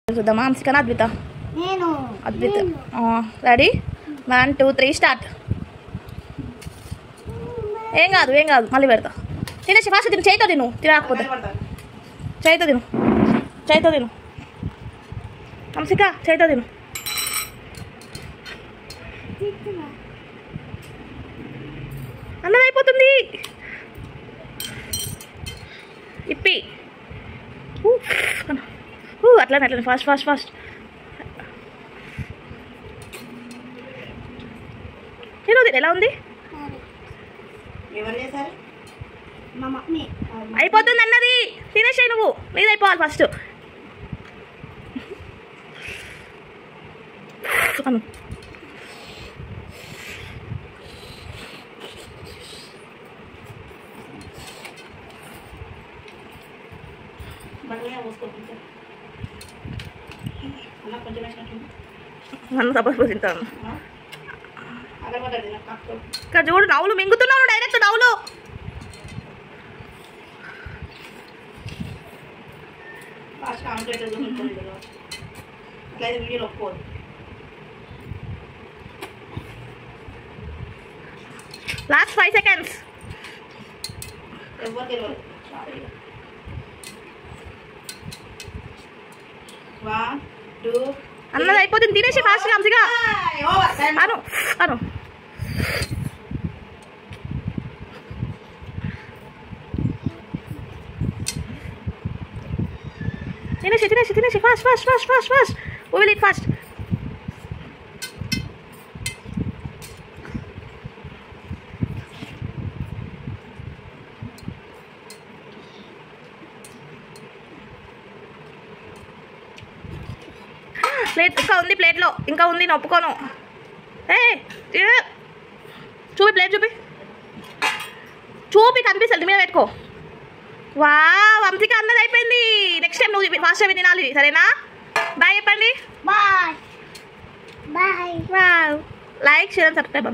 చూద్దామా అంశికనా Advitha Advitha ready 1 2 3 start ఏం కాదు మళ్ళీ పెడతా తినేసి ఫాస్ట్ తిను చేయితో తిను తినకపోతే చేయితో తిను అంశిక చేయితో తిను అన్నది అయిపోతుంది ఇప్పి అట్లా ఫాస్ట్ తిను ఎలా ఉంది అయిపోతుంది అన్నది తినేసాయి నువ్వు నీది అయిపోవాలి ఫస్ట్ నన్ను సపోజ్ తింటాను ఇక్కడ చూడు నవ్వులు మింగుతున్నాను డైరెక్ట్ నవ్వులు లాస్ట్ 5 seconds అన్నది అయిపోతుంది తినేసి ఫాస్ట్ అంశిగా అను తినేసి fast we will eat fast plate ఇంకా ఉంది ప్లేట్లో ఇంకా ఉంది నేను ఒప్పుకోను చూపి ప్లేట్ చూపి కనిపిస్తుంది మీద పెట్టుకో వా వంశిక అన్నది అయిపోయింది నెక్స్ట్ టైం నువ్వు ఫాస్ట్ అవి తినాలి సరేనా బాయ్ చెప్పండి bye like share and subscribe